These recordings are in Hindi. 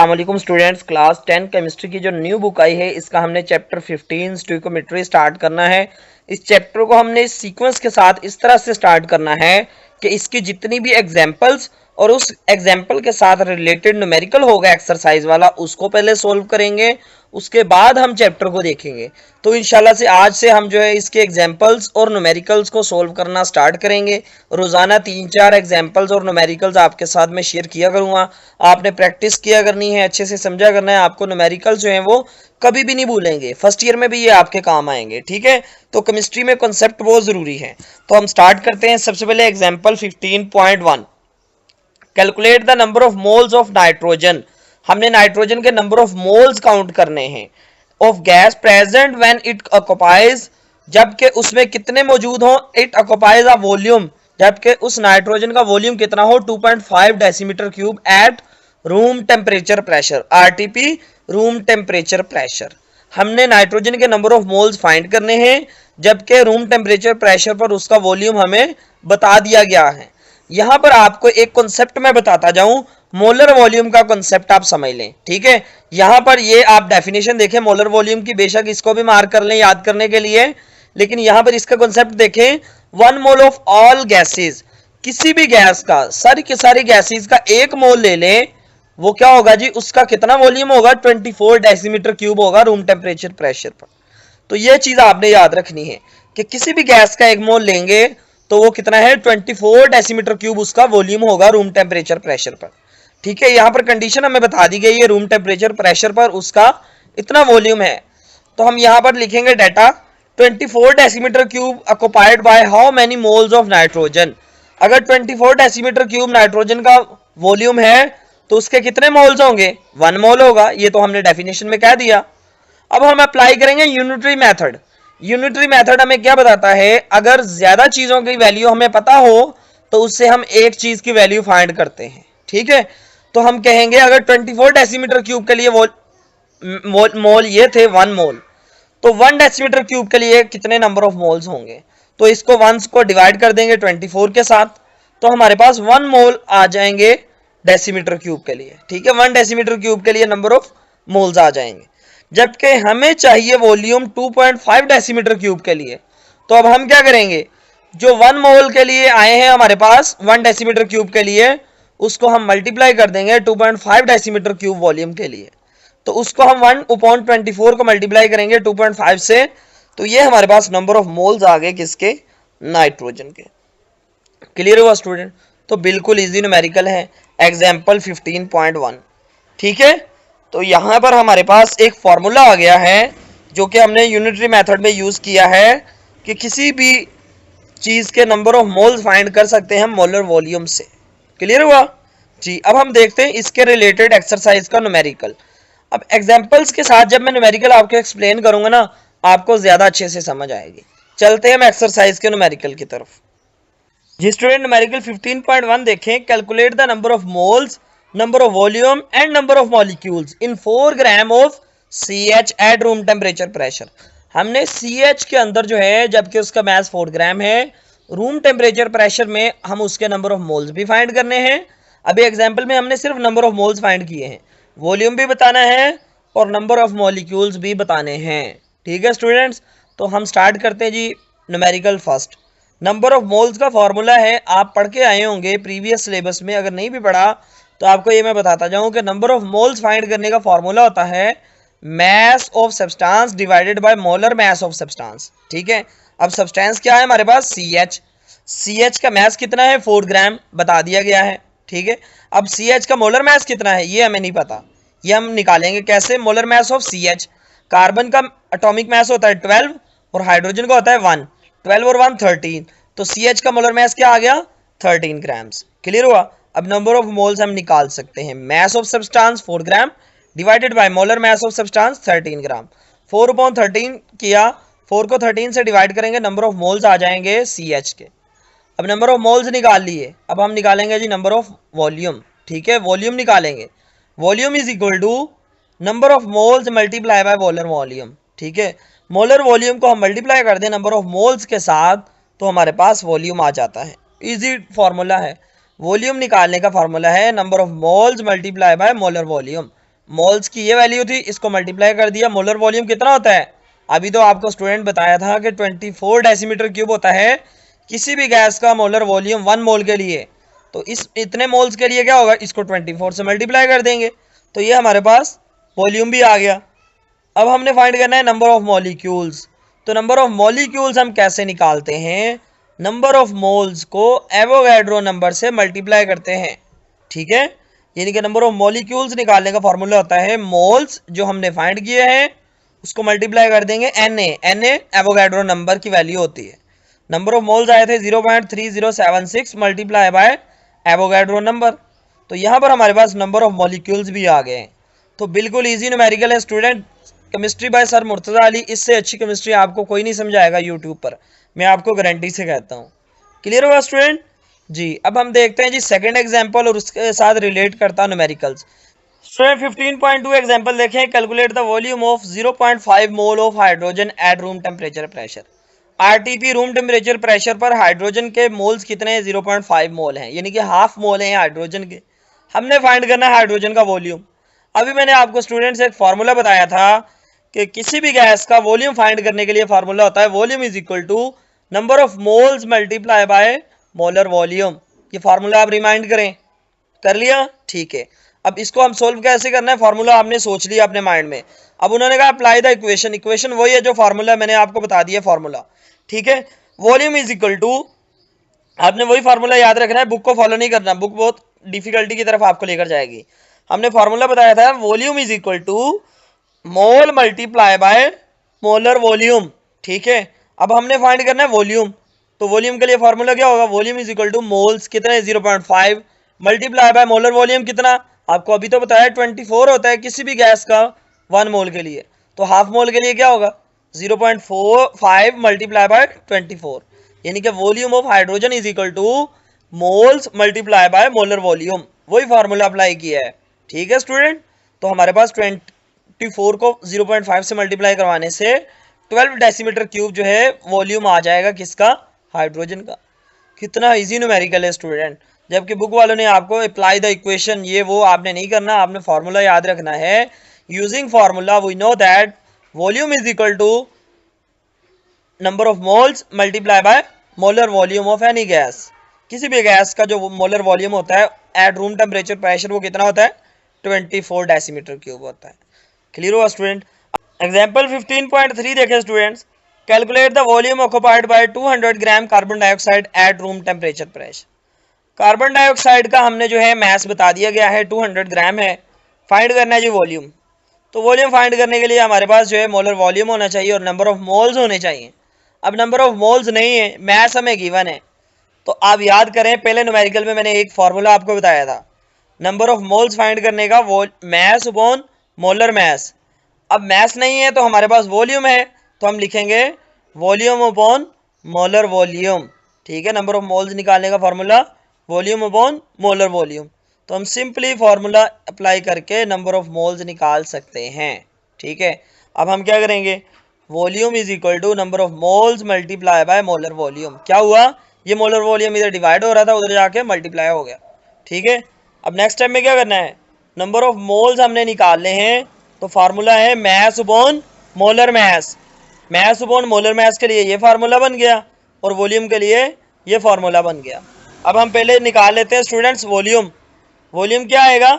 अस्सलाम वालेकुम स्टूडेंट्स। क्लास 10 केमिस्ट्री की जो न्यू बुक आई है इसका हमने चैप्टर 15 स्टोइकोमेट्री स्टार्ट करना है। इस चैप्टर को हमने सीक्वेंस के साथ इस तरह से स्टार्ट करना है कि इसकी जितनी भी एग्जाम्पल्स और उस एग्जाम्पल के साथ रिलेटेड न्यूमेरिकल होगा एक्सरसाइज वाला उसको पहले सोल्व करेंगे, उसके बाद हम चैप्टर को देखेंगे। तो इंशाल्लाह से आज से हम जो है इसके एग्जाम्पल्स और न्यूमेरिकल्स को सोल्व करना स्टार्ट करेंगे। रोजाना 3-4 एग्जाम्पल्स और न्यूमेरिकल्स आपके साथ में शेयर किया करूंगा। आपने प्रैक्टिस किया करनी है, अच्छे से समझा करना है। आपको न्यूमेरिकल्स जो है वो कभी भी नहीं भूलेंगे, फर्स्ट ईयर में भी ये आपके काम आएंगे। ठीक है, तो केमिस्ट्री में कॉन्सेप्ट बहुत जरूरी है। तो हम स्टार्ट करते हैं। सबसे पहले example 15.1, calculate the number of moles of nitrogen. हमने नाइट्रोजन के नंबर ऑफ मोल्स काउंट करने हैं of gas present when it occupies, जबकि उसमें कितने मौजूद हो। इट ऑक्युपाइज अ वॉल्यूम, जबकि उस नाइट्रोजन का वॉल्यूम कितना हो 2.5 decimetre cube at room temperature pressure, RTP room temperature pressure. हमने नाइट्रोजन के नंबर ऑफ मोल्स फाइंड करने हैं जबकि रूम टेम्परेचर प्रेशर पर उसका वॉल्यूम हमें बता दिया गया है। यहां पर आपको एक कॉन्सेप्ट मैं बताता जाऊं, मोलर वॉल्यूम का कॉन्सेप्ट आप समझ लें। ठीक है, यहां पर ये आप डेफिनेशन देखें मोलर वॉल्यूम की, बेशक इसको भी मार्क कर लें याद करने के लिए, लेकिन यहां पर इसका कॉन्सेप्ट देखें। 1 मोल ऑफ ऑल गैसेस, किसी भी गैस का, सारी की सारी गैसेस का 1 मोल ले लें, वो क्या होगा जी, उसका कितना वॉल्यूम होगा 24 डेसीमीटर क्यूब होगा रूम टेम्परेचर प्रेशर पर। तो ये चीज आपने याद रखनी है कि किसी भी गैस का 1 मोल लेंगे तो वो कितना है 24 डेसीमीटर क्यूब उसका वॉल्यूम होगा रूम टेम्परेचर प्रेशर पर। ठीक है, यहां पर कंडीशन हमें बता दी गई है रूम टेम्परेचर प्रेशर पर उसका इतना वॉल्यूम है। तो हम यहां पर लिखेंगे data 24 decimetre cube occupied by how many moles of nitrogen. अगर 24 डेसीमीटर क्यूब नाइट्रोजन का वॉल्यूम है तो उसके कितने मोल्स होंगे, 1 मोल होगा। ये तो हमने डेफिनेशन में कह दिया। अब हम अप्लाई करेंगे यूनिटरी मेथड। यूनिटरी मेथड हमें क्या बताता है, अगर ज्यादा चीजों की वैल्यू हमें पता हो तो उससे हम एक चीज की वैल्यू फाइंड करते हैं। ठीक है, तो हम कहेंगे अगर 24 डेसीमीटर क्यूब के लिए मोल ये थे 1 मोल, तो 1 डेसीमीटर क्यूब के लिए कितने नंबर ऑफ मोल्स होंगे। तो इसको 1 को डिवाइड कर देंगे 24 के साथ, तो हमारे पास 1 मोल आ जाएंगे डेसीमीटर क्यूब के लिए। ठीक है, 1 डेसीमीटर क्यूब के लिए नंबर ऑफ मोल्स आ जाएंगे, जबकि हमें चाहिए वॉल्यूम 2.5 डेसीमीटर क्यूब के लिए। तो अब हम क्या करेंगे, जो 1 मोल के लिए आए हैं हमारे पास 1 डेसीमीटर क्यूब के लिए, उसको हम मल्टीप्लाई कर देंगे 2.5 डेसीमीटर क्यूब वॉल्यूम के लिए। तो उसको हम 1/24 को मल्टीप्लाई करेंगे 2.5 से, तो ये हमारे पास नंबर ऑफ मोल्स आ गए किसके, नाइट्रोजन के। क्लियर हुआ स्टूडेंट? तो बिल्कुल इजी न्यूमेरिकल है। एग्जाम्पल 15.1। ठीक है, तो यहां पर हमारे पास एक फॉर्मूला आ गया है जो कि हमने यूनिटरी मेथड में यूज किया है कि किसी भी चीज के नंबर ऑफ मोल्स फाइंड कर सकते हैं मोलर वॉल्यूम से। क्लियर हुआ जी? अब हम देखते हैं इसके रिलेटेड एक्सरसाइज का न्यूमेरिकल। अब एग्जांपल्स के साथ जब मैं न्यूमेरिकल आपको एक्सप्लेन करूंगा ना, आपको ज्यादा अच्छे से समझ आएगी। चलते हैं हम एक्सरसाइज के न्यूमेरिकल की तरफ। जी स्टूडेंट, न्यूमेरिकल 15.1 देखें। Calculate the number of moles, number of volume and number of molecules in 4 gram of CH at room temperature pressure. हमने CH के अंदर जो है, जबकि उसका मास 4 ग्राम है, रूम टेम्परेचर प्रेशर में हम उसके नंबर ऑफ मोल्स भी फाइंड करने हैं। अभी एग्जांपल में हमने सिर्फ नंबर ऑफ मोल्स फाइंड किए हैं, वॉल्यूम भी बताना है और नंबर ऑफ मॉलिक्यूल्स भी बताने हैं। ठीक है स्टूडेंट्स, तो हम स्टार्ट करते हैं जी numerical first. Number of moles का फॉर्मूला है, आप पढ़ के आए होंगे प्रीवियस सिलेबस में, अगर नहीं भी पढ़ा तो आपको ये मैं बताता जाऊं कि नंबर ऑफ मोल्स फाइंड करने का फॉर्मूला होता है mass of substance divided by molar mass of substance. ठीक है, अब सब्सटेंस क्या है हमारे पास, CH। CH का मास कितना है 4 ग्राम बता दिया गया है। ठीक है, अब CH का मोलर मास कितना है ये हमें नहीं पता, ये हम निकालेंगे कैसे, molar mass of CH। Carbon का एटॉमिक मास होता है 12 और हाइड्रोजन का होता है 1, 12 और 1 13, तो CH का मोलर मास क्या आ गया 13 ग्राम्स। क्लियर हुआ? अब नंबर ऑफ मोल्स हम निकाल सकते हैं, mass of substance 4 gram divided by molar mass of substance 13 ग्राम। 4/13 किया, 4 को 13 से डिवाइड करेंगे, नंबर ऑफ मोल्स आ जाएंगे CH के। अब नंबर ऑफ मोल्स निकाल लिए, अब हम निकालेंगे जी नंबर ऑफ वॉल्यूम। ठीक है, वॉल्यूम निकालेंगे, volume is equal to number of moles multiply by molar volume. ठीक है, मोलर वॉल्यूम को हम मल्टीप्लाई कर दें नंबर ऑफ मोल्स के साथ तो हमारे पास वॉल्यूम आ जाता है। इजी फॉर्मूला है, वॉल्यूम निकालने का फॉर्मूला है number of moles multiply by molar volume. Moles की ये वैल्यू थी, इसको मल्टीप्लाई कर दिया। मोलर वॉल्यूम कितना होता है, अभी तो आपको स्टूडेंट बताया था कि 24 डेसीमीटर क्यूब होता है किसी भी गैस का मोलर वॉल्यूम 1 मोल के लिए। तो इस इतने मोल्स के लिए क्या होगा, इसको 24 से मल्टीप्लाई कर देंगे, तो ये हमारे पास वॉल्यूम भी आ गया। अब हमने फाइंड करना है नंबर ऑफ मॉलिक्यूल्स। तो नंबर ऑफ मॉलिक्यूल्स हम कैसे निकालते हैं, नंबर ऑफ मोल्स को एवोगैड्रो नंबर से मल्टीप्लाई करते हैं, ठीक है। यानी कि नंबर ऑफ मॉलिक्यूल्स निकालने का फॉर्मूला होता है मोल्स जो हमने फाइंड किए हैं उसको मल्टीप्लाई कर देंगे Na एवोगैड्रो नंबर की वैल्यू होती है। नंबर ऑफ मोल्स आए थे 0.3076 मल्टीप्लाई बाय एवोगैड्रो नंबर। तो यहाँ पर हमारे पास नंबर ऑफ मॉलिक्यूल्स भी आ गए हैं। तो बिल्कुल इजी न्यूमेरिकल है student, chemistry bye sir Murtaza Ali, इससे अच्छी केमिस्ट्री आपको कोई नहीं समझाएगा यूट्यूब पर, मैं आपको गारंटी से कहता हूँ। क्लियर होगा स्टूडेंट जी। अब हम देखते हैं जी सेकंड एग्जांपल और उसके साथ रिलेट करता न्यूमेरिकल्स। स्टूडेंट 15.2 एग्जांपल देखें, calculate the volume of 0.5 mole of hydrogen at room temperature pressure. RTP room temperature pressure पर हाइड्रोजन के मोल्स कितने हैं, 0.5 मोल हैं, यानी कि हाफ मोल हैं हाइड्रोजन के। हमने फाइंड करना है हाइड्रोजन का वॉल्यूम। अभी मैंने आपको स्टूडेंट्स एक फॉर्मूला बताया था कि किसी भी गैस का वॉल्यूम फाइंड करने के लिए फॉर्मूला होता है volume is equal to number of moles multiply by molar volume. ये फार्मूला आप रिमाइंड करें, कर लिया, ठीक है। अब इसको हम सोल्व कैसे करना है, फार्मूला आपने सोच लिया अपने माइंड में। अब उन्होंने कहा अप्लाई द इक्वेशन, इक्वेशन वही है जो फार्मूला मैंने आपको बता दिया फार्मूला, ठीक है। वॉल्यूम इज इक्वल टू, आपने वही फार्मूला याद रखना है, बुक को फॉलो नहीं करना, बुक बहुत डिफिकल्टी की तरफ आपको लेकर जाएगी। हमने फार्मूला बताया था volume is equal to mole multiply by molar volume, ठीक है। अब हमने फाइंड करना है वॉल्यूम, तो वॉल्यूम के लिए फार्मूला क्या होगा, volume is equal two moles कितने 0.5 मल्टीप्लाई बाय मोलर वॉल्यूम कितना, आपको अभी तो बताया 24 होता है किसी भी गैस का 1 मोल के लिए। तो हाफ मोल के लिए क्या होगा 0.45 मल्टीप्लाई बाय 24, यानी कि volume of hydrogen is equal two moles multiply by molar volume. वही फार्मूला अप्लाई किया है, ठीक है स्टूडेंट। तो हमारे पास 24 को 0.5 से मल्टीप्लाई करवाने से 12 डेसीमीटर क्यूब जो है वॉल्यूम आ जाएगा किसका, हाइड्रोजन का। कितना इजी न्यूमेरिकल है स्टूडेंट, जबकि बुक वालों ने आपको अप्लाई द इक्वेशन ये वो आपने नहीं करना, आपने फार्मूला याद रखना है। Using formula we know that volume is equal to number of moles multiply by molar volume of any gas. किसी भी गैस का जो मोलर वॉल्यूम होता है एट रूम टेम्परेचर प्रेशर वो कितना होता है 24 डेसीमीटर क्यूब होता है। क्लियर हुआ स्टूडेंट। एग्जाम्पल 15.3 देखें students, calculate the volume occupied by 200 gram carbon dioxide at room temperature pressure. Carbon dioxide का हमने जो है मैस बता दिया गया है 200 ग्राम है, फाइंड करना है जी वॉल्यूम। तो वॉल्यूम फाइंड करने के लिए हमारे पास जो है मोलर वॉल्यूम होना चाहिए और नंबर ऑफ मोल्स होने चाहिए। अब नंबर ऑफ मोल्स नहीं है, मैस हमें गिवन है। तो आप याद करें पहले न्यूमेरिकल में मैंने एक फॉर्मूला आपको बताया था नंबर ऑफ मोल्स फाइंड करने का, मैस अपॉन मोलर मैस। अब मैस नहीं है तो हमारे पास वॉल्यूम है, तो हम लिखेंगे वॉल्यूम अपॉन मोलर वॉल्यूम, ठीक है। नंबर ऑफ मोल्स निकालने का formula volume upon molar volume. तो हम सिंपली फॉर्मूला अप्लाई करके नंबर ऑफ मोल्स निकाल सकते हैं, ठीक है। अब हम क्या करेंगे, volume is equal to number of moles multiply by molar volume. क्या हुआ, ये मोलर वॉल्यूम इधर डिवाइड हो रहा था उधर जाके मल्टीप्लाई हो गया, ठीक है। अब नेक्स्ट टाइम में क्या करना है, नंबर ऑफ मोल्स हमने निकालने हैं, तो फार्मूला है mass upon molar mass. Mass upon molar mass के लिए ये फार्मूला बन गया और वॉल्यूम के लिए ये फार्मूला बन गया। अब हम पहले निकाल लेते हैं स्टूडेंट्स वॉल्यूम। वॉल्यूम क्या आएगा,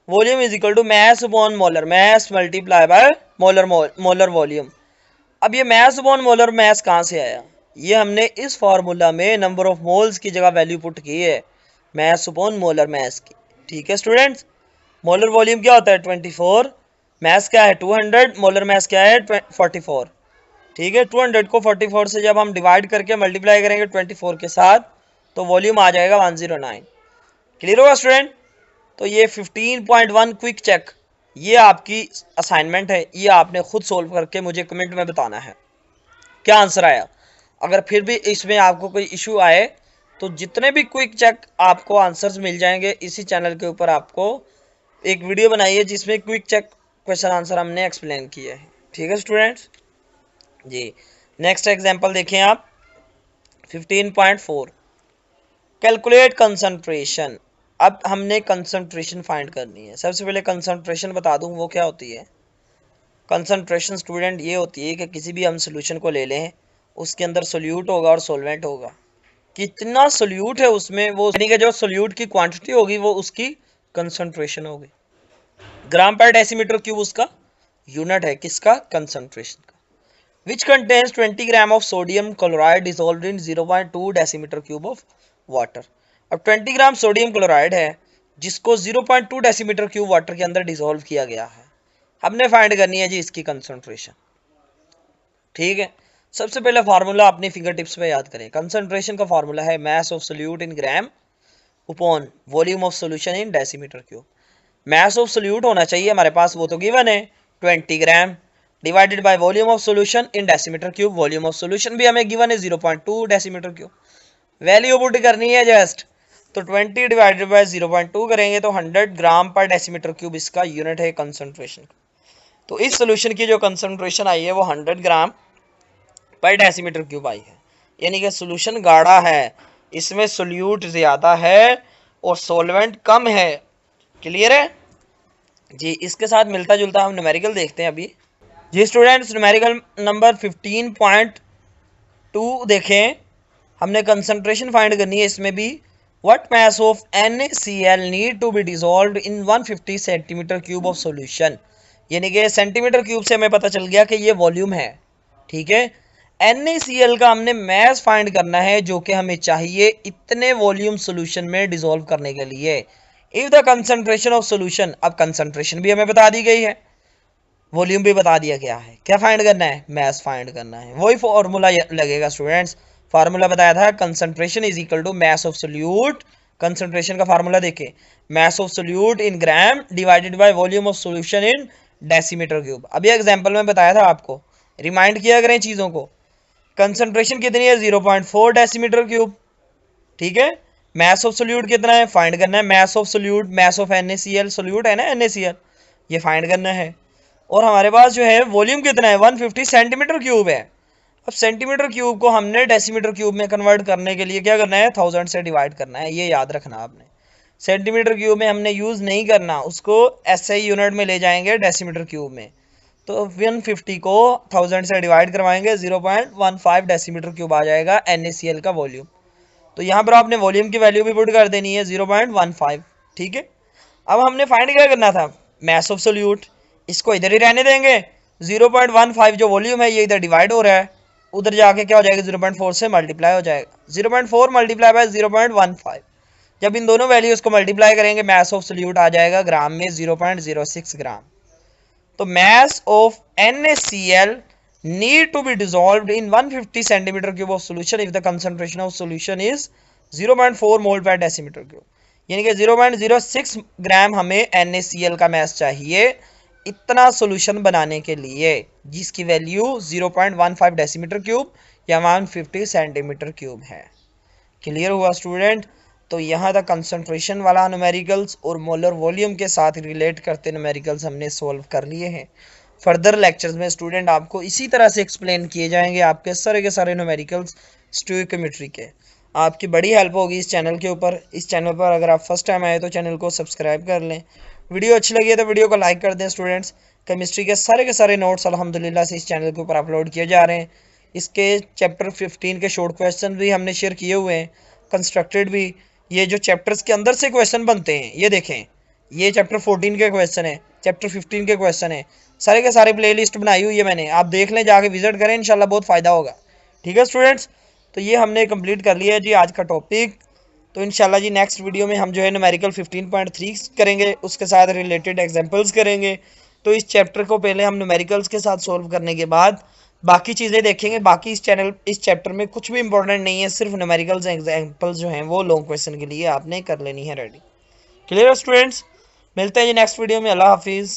volume is equal to mass upon molar mass multiply by molar volume. अब ये मैस अपॉन मोलर मैस कहाँ से आया, ये हमने इस फार्मूला में नंबर ऑफ मोल्स की जगह वैल्यू पुट की है मैस अपॉन मोलर मैस की, ठीक है स्टूडेंट्स। मोलर वॉल्यूम क्या होता है 24, मैस क्या है 200, मोलर मैस क्या है 44, ठीक है। 200 को 44 से जब हम डिवाइड करके मल्टीप्लाई करेंगे 24 के साथ तो वॉल्यूम आ जाएगा 109। क्लियर होगा स्टूडेंट। तो ये 15.1 क्विक चेक, ये आपकी असाइनमेंट है, ये आपने खुद सोल्व करके मुझे कमेंट में बताना है क्या आंसर आया। अगर फिर भी इसमें आपको कोई इशू आए तो जितने भी क्विक चेक आपको आंसर्स मिल जाएंगे इसी चैनल के ऊपर, आपको एक वीडियो बनाई है जिसमें क्विक चेक क्वेश्चन आंसर हमने एक्सप्लेन किया है, ठीक है स्टूडेंट्स जी। नेक्स्ट एग्जांपल देखें आप 15.4, कैलकुलेट कंसंट्रेशन। अब हमने कंसंट्रेशन फाइंड करनी है। सबसे पहले कंसंट्रेशन बता दूं वो क्या होती है। कंसंट्रेशन स्टूडेंट ये होती है कि किसी भी हम सोल्यूशन को ले लें, उसके अंदर सोल्यूट होगा और सोलवेंट होगा, कितना सोल्यूट है उसमें, वो यानी कि जो सोल्यूट की क्वांटिटी होगी वो उसकी कंसंट्रेशन होगी। ग्राम पर डेसीमीटर क्यूब उसका यूनिट है, किसका, कंसंट्रेशन का। Which contains 20 gram of sodium chloride dissolved in 0.2 decimetre cube of water. अब 20 ग्राम सोडियम क्लोराइड है जिसको 0.2 डेसीमीटर क्यूब वाटर के अंदर डिसॉल्व किया गया है। हमने फाइंड करनी है जी इसकी कंसंट्रेशन। ठीक है, सबसे पहले फार्मूला अपनी फिंगर टिप्स पे याद करें। कंसंट्रेशन का फार्मूला है mass of solute in gram upon volume of solution in decimetre cube. Mass of solute होना चाहिए हमारे पास, वो तो गिवन है 20 gram, divided by volume of solution in decimetre cube. Volume of solution भी हमें गिवन है 0.2 डेसीमीटर क्यूब। वैल्यू पुट करनी है जस्ट, तो 20 डिवाइडेड बाय 0.2 करेंगे तो 100 ग्राम पर डेसीमीटर क्यूब इसका यूनिट है कंसंट्रेशन। तो इस सोल्यूशन की जो कंसंट्रेशन आई है वो 100 ग्राम पर डेसीमीटर क्यूब आई है, यानी कि सोल्यूशन गाढ़ा है, इसमें सोल्यूट ज्यादा है और सोलवेंट कम है। क्लियर है जी। इसके साथ मिलता जुलता हम न्यूमेरिकल देखते हैं अभी जी स्टूडेंट्स। न्यूमेरिकल नंबर 15.2 देखें, हमने कंसंट्रेशन फाइंड करनी है इसमें भी। What mass of NaCl need to be dissolved in 150 centimetre cube of solution, यानी कि सेंटीमीटर क्यूब से हमें पता चल गया कि ये वॉल्यूम है। ठीक है, NaCl का हमने मास फाइंड करना है जो कि हमें चाहिए इतने वॉल्यूम सॉल्यूशन में डिसॉल्व करने के लिए। If the concentration of solution, अब कंसंट्रेशन भी हमें बता दी गई है, वॉल्यूम भी बता दिया गया है, क्या फाइंड करना है, मास फाइंड करना है। वही फॉर्मूला लगेगा स्टूडेंट्स, फार्मूला बताया था concentration is equal to mass of solute. Concentration का फार्मूला देखे, mass of solute in gram divided by volume of solution in decimetre cube. अभी एग्जांपल में बताया था आपको, रिमाइंड किया करें चीजों को। कंसंट्रेशन कितनी है, 0.4 डेसीमीटर क्यूब। ठीक है, मास ऑफ सोल्यूट कितना है, फाइंड करना है mass of solute, mass of NaCl, solute है ना NaCl, ये फाइंड करना है। और हमारे पास जो है वॉल्यूम कितना है, 150 सेंटीमीटर क्यूब है। अब सेंटीमीटर क्यूब को हमने डेसीमीटर क्यूब में कन्वर्ट करने के लिए क्या करना है, 1000 से डिवाइड करना है, ये याद रखना आपने। सेंटीमीटर क्यूब में हमने यूज नहीं करना, उसको SI यूनिट में ले जाएंगे डेसीमीटर क्यूब में। तो 150 को 1000 से डिवाइड करवाएंगे, 0.15 डेसीमीटर क्यूब आ जाएगा NaCl का वॉल्यूम। तो यहाँ पर आपने वॉल्यूम की वैल्यू भी पुट कर देनी है 0.15। ठीक है, अब हमने फाइंड क्या करना था, मास ऑफ सोल्यूट। इसको इधर ही रहने देंगे, 0.15 जो वॉल्यूम है ये इधर डिवाइड हो रहा है, उधर जाके क्या हो जाएगा, 0.4 से मल्टीप्लाई हो जाएगा। 0.4 मल्टीप्लाई बाय 0.15, जब इन दोनों वैल्यूज को मल्टीप्लाई करेंगे मास ऑफ सोल्यूट आ जाएगा ग्राम में 0.06 ग्राम। तो मास of NaCl need to be dissolved in 150 centimeter cube of solution if the concentration of solution is 0.4 mole per decimeter cube, यानी कि 0.06 ग्राम हमें NaCl का मास चाहिए इतना सॉल्यूशन बनाने के लिए, जिसकी वैल्यू 0.15 डेसीमीटर क्यूब या 150 सेंटीमीटर क्यूब है। क्लियर हुआ स्टूडेंट। तो यहाँ तक कंसंट्रेशन वाला न्यूमेरिकल्स और मोलर वॉल्यूम के साथ रिलेट करते न्यूमेरिकल्स हमने सॉल्व कर लिए हैं। फर्दर लेक्चर्स में स्टूडेंट आपको इसी तरह से एक्सप्लेन किए जाएंगे आपके सारे के सारे न्यूमेरिकल्स स्टोइकोमेट्री के। आपकी बड़ी हेल्प होगी इस चैनल के ऊपर। इस चैनल पर अगर आप फर्स्ट टाइम आए तो चैनल को सब्सक्राइब कर लें। वीडियो अच्छी लगी है तो वीडियो को लाइक कर दें स्टूडेंट्स। केमिस्ट्री के सारे नोट्स अल्हम्दुलिल्लाह से इस चैनल के ऊपर अपलोड किए जा रहे हैं। इसके चैप्टर 15 के शॉर्ट क्वेश्चन भी हमने शेयर किए हुए हैं, कंस्ट्रक्टेड भी। ये जो चैप्टर्स के अंदर से क्वेश्चन बनते हैं, ये देखें, ये चैप्टर 14 के क्वेश्चन है, चैप्टर 15 के क्वेश्चन है, सारे के सारे प्लेलिस्ट बनाई हुई है मैंने, आप देख लें, जाके विजिट करें, इंशाल्लाह बहुत फ़ायदा होगा। ठीक है स्टूडेंट्स, तो ये हमने कंप्लीट कर लिया है जी आज का टॉपिक। तो इंशाल्लाह जी नेक्स्ट वीडियो में हम जो है न्यूमेरिकल 15.3 करेंगे, उसके साथ रिलेटेड एग्जांपल्स करेंगे। तो इस चैप्टर को पहले हम न्यूमेरिकल्स के साथ सॉल्व करने के बाद बाकी चीज़ें देखेंगे। बाकी इस चैप्टर में कुछ भी इंपॉर्टेंट नहीं है, सिर्फ न्यूमेरिकल्स एग्जांपल्स जो हैं वो लॉन्ग क्वेश्चन के लिए आपने कर लेनी है रेडी। क्लियर स्टूडेंट्स, मिलते हैं जी नेक्स्ट वीडियो में। अल्लाह हाफिज़।